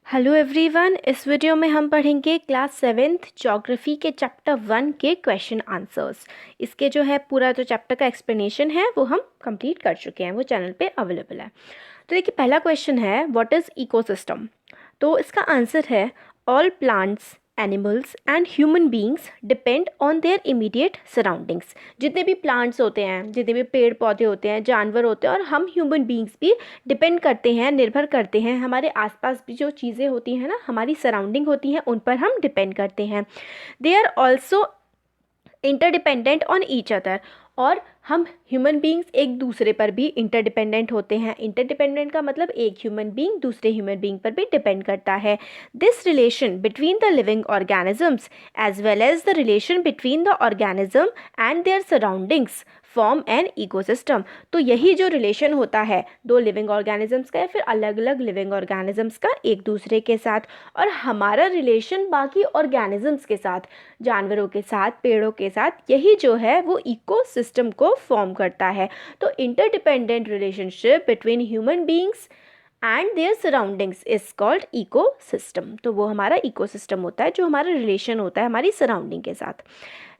Hello everyone, इस video में हम पढ़ेंगे क्लास सेवेंथ ज्योग्राफी के चैप्टर 1 के क्वेश्चन आंसर्स। इसके जो है पूरा जो चैप्टर का एक्सप्लेनेशन है वो हम कंप्लीट कर चुके हैं, वो चैनल पे अवेलेबल है। तो देखिए, पहला क्वेश्चन है व्हाट इज़ इकोसिस्टम। तो इसका आंसर है all plants, animals and human beings depend on their immediate surroundings. जितने भी प्लांट्स होते हैं, जितने भी पेड़ पौधे होते हैं, जानवर होते हैं, और हम ह्यूमन बींग्स भी डिपेंड करते हैं, निर्भर करते हैं। हमारे आसपास भी जो चीज़ें होती हैं ना, हमारी सराउंडिंग होती हैं, उन पर हम डिपेंड करते हैं। They are also interdependent on each other. और हम ह्यूमन बींग्स एक दूसरे पर भी इंटरडिपेंडेंट होते हैं। इंटरडिपेंडेंट का मतलब एक ह्यूमन बींग दूसरे ह्यूमन बींग पर भी डिपेंड करता है। This relation between the living organisms as well as the relation between the organism and their surroundings form an ecosystem. तो यही जो रिलेशन होता है दो लिविंग ऑर्गेनिजम्स का या फिर अलग अलग लिविंग ऑर्गेनिजम्स का एक दूसरे के साथ, और हमारा रिलेशन बाकी ऑर्गेनिजम्स के साथ, जानवरों के साथ, पेड़ों के साथ, यही जो है वो इकोसिस्टम को फॉर्म करता है। तो interdependent relationship between human beings and their surroundings is called ecosystem. तो वो हमारा इकोसिस्टम होता है, जो हमारा रिलेशन होता है हमारी सराउंडिंग के साथ।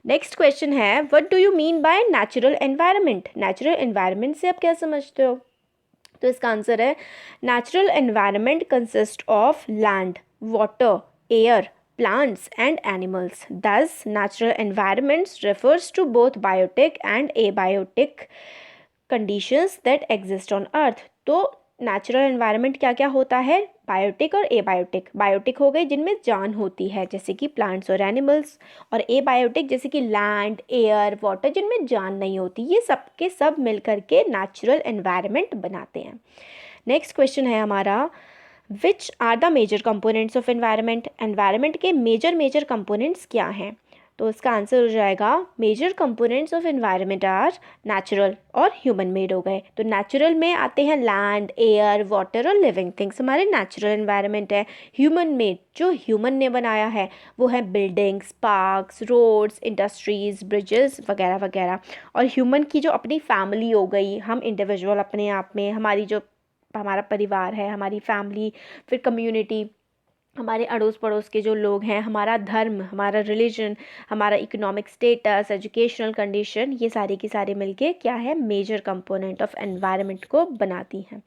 नेक्स्ट क्वेश्चन है what do you mean by natural environment. Natural environment से आप क्या समझते हो? तो इसका आंसर है natural environment consist of land, water, air, plants and animals. Thus, natural environments refers to both biotic and abiotic conditions that exist on earth. तो natural environment क्या क्या होता है? बायोटिक और एबायोटिक। बायोटिक हो गए जिनमें जान होती है जैसे कि प्लांट्स और एनिमल्स, और एबायोटिक जैसे कि लैंड, एयर, वाटर जिनमें जान नहीं होती। ये सब के सब मिल करके नेचुरल एनवायरनमेंट बनाते हैं। नेक्स्ट क्वेश्चन है हमारा which are the major components of environment. Environment के मेजर कंपोनेंट्स क्या हैं? तो इसका आंसर हो जाएगा major components of environment are natural और ह्यूमन मेड हो गए। तो नेचुरल में आते हैं लैंड, एयर, वाटर और लिविंग थिंग्स, हमारे नेचुरल एनवायरनमेंट है। ह्यूमन मेड जो ह्यूमन ने बनाया है वो है buildings, parks, roads, industries, bridges वगैरह वगैरह। और ह्यूमन की जो अपनी फैमिली हो गई, हम इंडिविजुअल अपने आप में, हमारी जो हमारा परिवार है, हमारी फैमिली, फिर कम्युनिटी, हमारे अड़ोस पड़ोस के जो लोग हैं, हमारा धर्म, हमारा रिलीजन, हमारा इकोनॉमिक स्टेटस, एजुकेशनल कंडीशन, ये सारे की सारे मिलके क्या है? मेजर कंपोनेंट ऑफ एनवायरनमेंट को बनाती हैं।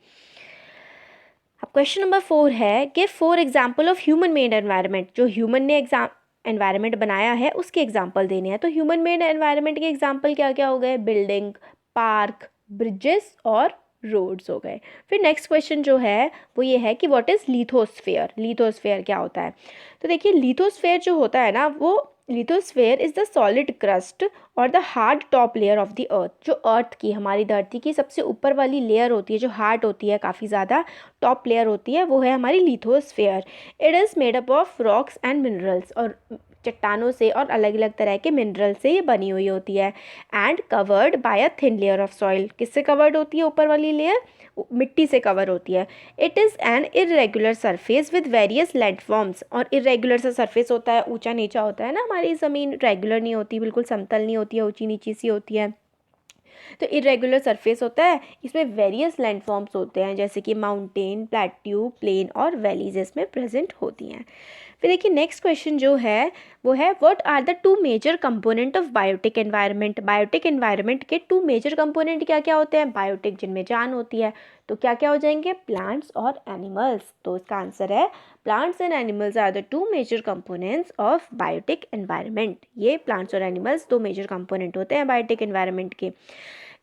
अब क्वेश्चन नंबर 4 है give 4 example of human made environment. जो ह्यूमन ने एनवायरनमेंट बनाया है उसके एग्जाम्पल देने हैं। तो ह्यूमन मेड एनवायरनमेंट के एग्जाम्पल क्या क्या हो गए? बिल्डिंग, पार्क, ब्रिजेस और रोड्स हो गए। फिर नेक्स्ट क्वेश्चन जो है वो ये है कि व्हाट इज़ लिथोस्फेयर। लिथोस्फेयर क्या होता है? तो देखिए, लिथोस्फेयर जो होता है ना, वो lithosphere is the solid crust और the hard top layer of the earth. जो अर्थ की, हमारी धरती की सबसे ऊपर वाली लेयर होती है, जो हार्ड होती है, काफ़ी ज़्यादा टॉप लेयर होती है, वो है हमारी lithosphere. It is made up of rocks and minerals, और चट्टानों से और अलग अलग तरह के मिनरल से ये बनी हुई होती है। And covered by a thin layer of soil. किससे कवर्ड होती है ऊपर वाली लेयर? मिट्टी से कवर होती है। It is an irregular surface with various landforms. और इरेगुलर सा सरफेस होता है, ऊंचा नीचा होता है ना, हमारी ज़मीन रेगुलर नहीं होती, बिल्कुल समतल नहीं होती है, ऊंची नीची सी होती है। तो इरेगुलर सरफेस होता है, इसमें वेरियस लैंडफॉर्म्स होते हैं जैसे कि माउंटेन, प्लेट्यू, प्लेन और वैलीज इसमें प्रेजेंट होती हैं। फिर देखिए, नेक्स्ट क्वेश्चन जो है वो है what are the 2 major component of biotic environment. Biotic environment के 2 मेजर कंपोनेंट क्या क्या होते हैं? बायोटिक जिनमें जान होती है, तो क्या क्या हो जाएंगे? प्लांट्स और एनिमल्स। तो इसका आंसर है plants and animals are the 2 major components of biotic environment. ये प्लांट्स और एनिमल्स 2 मेजर कंपोनेंट होते हैं बायोटिक एनवायरनमेंट के।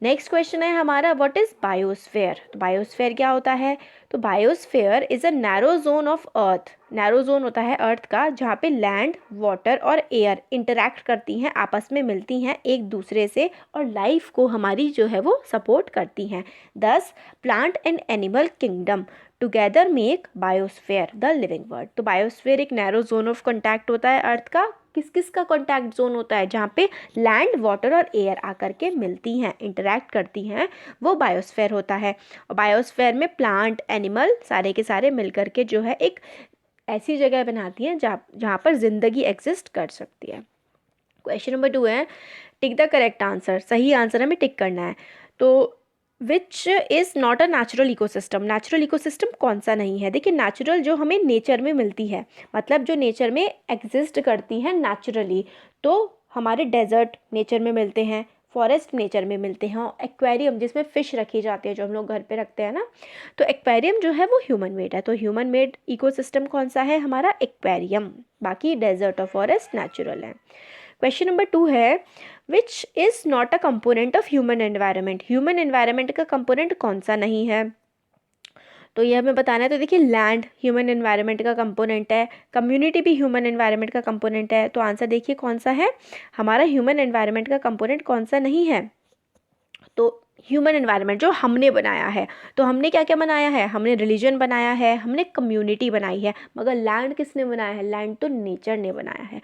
नेक्स्ट क्वेश्चन है हमारा व्हाट इज बायोस्फेयर। तो बायोस्फेयर क्या होता है? तो biosphere is a narrow zone of earth. Narrow zone होता है अर्थ का, जहाँ पे लैंड, वाटर और एयर इंटरैक्ट करती हैं, आपस में मिलती हैं एक दूसरे से, और लाइफ को हमारी जो है वो सपोर्ट करती हैं। दस plant and animal kingdom together make biosphere the living world. तो बायोस्फेयर एक नैरो जोन ऑफ कॉन्टैक्ट होता है अर्थ का। किस किस का कॉन्टैक्ट जोन होता है? जहाँ पे लैंड, वाटर और एयर आकर के मिलती हैं, इंटरैक्ट करती हैं, वो बायोस्फेयर होता है। और बायोस्फेयर में प्लांट, एनिमल सारे के सारे मिलकर के जो है एक ऐसी जगह बनाती हैं जहाँ पर जिंदगी एग्जिस्ट कर सकती है। क्वेश्चन नंबर 2 है टिक द करेक्ट आंसर। सही आंसर हमें टिक करना है। तो which is not a natural ecosystem. Natural ecosystem कौन सा नहीं है? देखिए नेचुरल जो हमें नेचर में मिलती है, मतलब जो नेचर में एग्जिस्ट करती हैं नेचुरली, तो हमारे डेजर्ट नेचर में मिलते हैं, फॉरेस्ट नेचर में मिलते हैं, एक्वेरियम जिसमें फ़िश रखी जाती है जो हम लोग घर पे रखते हैं ना, तो एक्वेरियम जो है वो ह्यूमन मेड है। तो ह्यूमन मेड इकोसिस्टम कौन सा है? हमारा एक्वेरियम। बाकी डेजर्ट और फॉरेस्ट नेचुरल है। क्वेश्चन नंबर 2 है which is not a component of human environment. Human environment का कंपोनेंट कौन सा नहीं है? तो ये हमें बताना है। तो देखिए लैंड ह्यूमन एनवायरनमेंट का कंपोनेंट है, कम्युनिटी भी ह्यूमन एनवायरनमेंट का कंपोनेंट है। तो आंसर देखिए कौन सा है? हमारा ह्यूमन एनवायरनमेंट का कंपोनेंट कौन सा नहीं है? तो ह्यूमन एनवायरनमेंट जो हमने बनाया है, तो हमने क्या क्या बनाया है? हमने रिलीजन बनाया है, हमने कम्युनिटी बनाई है, मगर लैंड किसने बनाया है? लैंड तो नेचर ने बनाया है।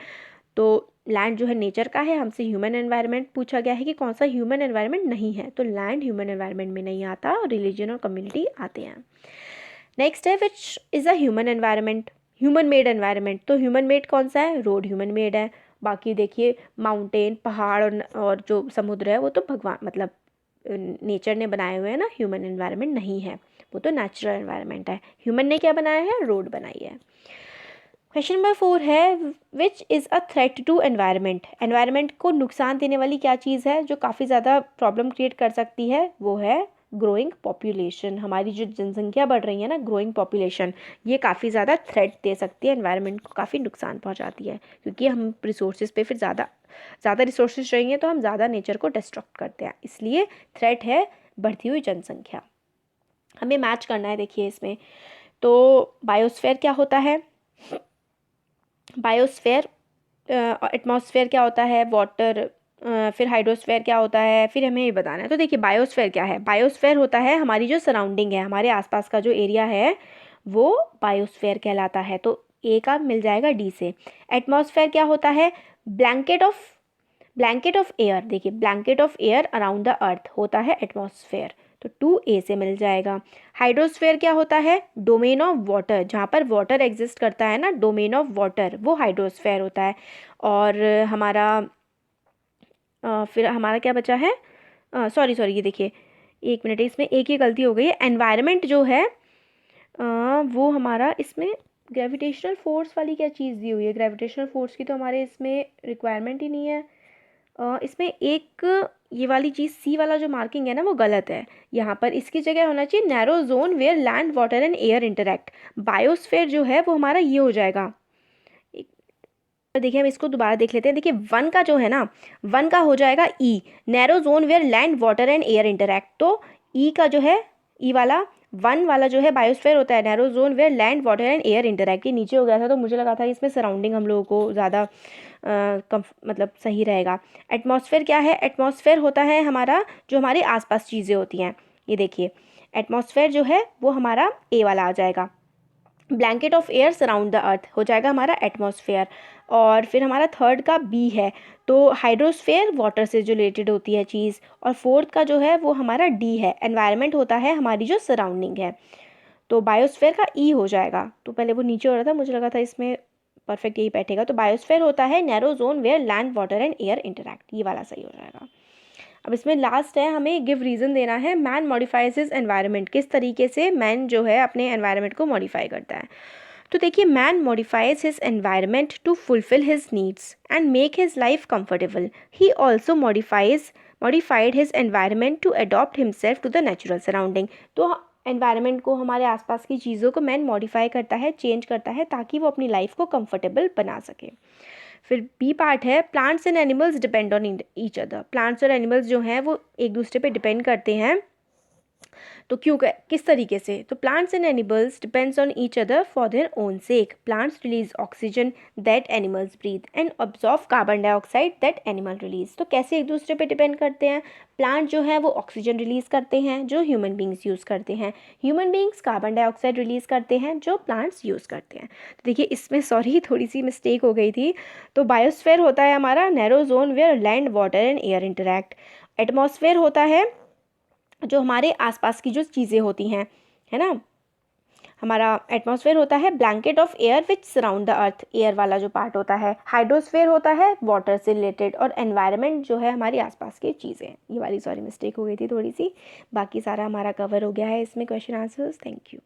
तो लैंड जो है नेचर का है, हमसे ह्यूमन एनवायरनमेंट पूछा गया है कि कौन सा ह्यूमन एनवायरनमेंट नहीं है, तो लैंड ह्यूमन एनवायरनमेंट में नहीं आता, रिलीजन और कम्युनिटी आते हैं। नेक्स्ट है which is a human environment, human made environment. तो ह्यूमन मेड कौन सा है? रोड ह्यूमन मेड है। बाकी देखिए माउंटेन, पहाड़ और जो समुद्र है वो तो भगवान मतलब नेचर ने बनाए हुए हैं ना, ह्यूमन एनवायरनमेंट नहीं है, वो तो नेचुरल एनवायरनमेंट है। ह्यूमन ने क्या बनाया है? रोड बनाई है। क्वेश्चन नंबर 4 है which is a threat to environment. Environment को नुकसान देने वाली क्या चीज़ है जो काफ़ी ज़्यादा प्रॉब्लम क्रिएट कर सकती है? वो है ग्रोइंग पॉपुलेशन। हमारी जो जनसंख्या बढ़ रही है ना, ग्रोइंग पॉपुलेशन, ये काफ़ी ज़्यादा थ्रेट दे सकती है, एनवायरनमेंट को काफ़ी नुकसान पहुंचाती है, क्योंकि हम रिसोर्सेज पे फिर ज़्यादा रिसोर्सेज रहेंगे तो हम ज़्यादा नेचर को डिस्ट्रक्ट करते हैं, इसलिए थ्रेट है बढ़ती हुई जनसंख्या। हमें मैच करना है देखिए इसमें। तो बायोस्फीयर क्या होता है? बायोस्फीयर, एटमॉस्फेयर क्या होता है? वाटर, फिर हाइड्रोस्फीयर क्या होता है? फिर हमें ये बताना है। तो देखिए बायोस्फीयर क्या है? बायोस्फीयर होता है हमारी जो सराउंडिंग है, हमारे आसपास का जो एरिया है वो बायोस्फीयर कहलाता है। तो ए का मिल जाएगा डी से। एटमॉस्फेयर क्या होता है? Blanket of air. देखिए blanket of air around the earth होता है एटमॉस्फेयर, तो 2A से मिल जाएगा। हाइड्रोस्फेयर क्या होता है? डोमेन ऑफ वाटर, जहाँ पर वाटर एग्जिस्ट करता है ना, डोमेन ऑफ वाटर, वो हाइड्रोस्फेयर होता है। और फिर हमारा क्या बचा है? सॉरी ये देखिए, एक मिनट, इसमें एक ही गलती हो गई है। एनवायरनमेंट जो है वो हमारा इसमें ग्रेविटेशनल फोर्स वाली क्या चीज़ दी हुई है? ग्रेविटेशनल फोर्स की तो हमारे इसमें रिक्वायरमेंट ही नहीं है। इसमें एक ये वाली चीज़ सी वाला जो मार्किंग है ना वो गलत है। यहाँ पर इसकी जगह होना चाहिए narrow zone where land water and air interact. Biosphere जो है वो हमारा ये हो जाएगा। देखिए हम इसको दोबारा देख लेते हैं। देखिए 1 का जो है ना, 1 का हो जाएगा E, narrow zone where land water and air interact. तो ई का जो है, ई वाला 1 वाला जो है बायोस्फीयर होता है, narrow zone where land water and air interact. ये नीचे हो गया था तो मुझे लगा था इसमें सराउंडिंग हम लोगों को ज़्यादा मतलब सही रहेगा। एटमॉस्फेयर क्या है? एटमॉस्फेयर होता है हमारा जो हमारे आसपास चीज़ें होती हैं। ये देखिए एटमॉस्फेयर जो है वो हमारा ए वाला आ जाएगा। Blanket of air surround the earth हो जाएगा हमारा एटमॉस्फेयर। और फिर हमारा थर्ड का बी है, तो हाइड्रोस्फेयर वाटर से जो रिलेटेड होती है चीज़। और फोर्थ का जो है वो हमारा डी है, एनवायरनमेंट होता है हमारी जो सराउंडिंग है। तो बायोस्फेयर का ई हो जाएगा। तो पहले वो नीचे हो रहा था, मुझे लगा था इसमें परफेक्ट यही बैठेगा। तो बायोस्फीयर होता है narrow zone where land water and air interact, ये वाला सही हो जाएगा। अब इसमें लास्ट है, हमें गिव रीज़न देना है। मैन मॉडिफाइज हिज एनवायरनमेंट, किस तरीके से मैन जो है अपने एनवायरनमेंट को मॉडिफाई करता है। तो देखिए man modifies his environment to fulfil his needs and make his life comfortable. He also modified his environment to adopt himself to the natural surrounding. तो एनवायरनमेंट को, हमारे आसपास की चीज़ों को मैन मॉडिफाई करता है, चेंज करता है, ताकि वो अपनी लाइफ को कंफर्टेबल बना सके। फिर बी पार्ट है, plants and animals depend on each other. Plants और एनिमल्स जो हैं वो एक दूसरे पे डिपेंड करते हैं। तो क्यों, किस तरीके से? तो plants and animals depends on each other for their own sake. Plants release oxygen that animals breathe and absorb carbon dioxide that animal release. तो कैसे एक दूसरे पे डिपेंड करते हैं? प्लांट जो है वो ऑक्सीजन रिलीज करते हैं जो ह्यूमन बींग्स यूज़ करते हैं, human beings carbon dioxide release करते हैं जो प्लांट्स यूज़ करते हैं। तो देखिए इसमें सॉरी थोड़ी सी मिस्टेक हो गई थी। तो बायोस्फीयर होता है हमारा narrow zone where land water and air interact. Atmosphere होता है जो हमारे आसपास की जो चीज़ें होती हैं, है ना, हमारा एटमॉस्फेयर होता है blanket of air which surround the earth, air वाला जो पार्ट होता है। हाइड्रोस्फेयर होता है वाटर से रिलेटेड, और एनवायरनमेंट जो है हमारे आसपास की चीज़ें। ये वाली सॉरी मिस्टेक हो गई थी थोड़ी सी। बाकी सारा हमारा कवर हो गया है इसमें क्वेश्चन आंसर्स। Thank you.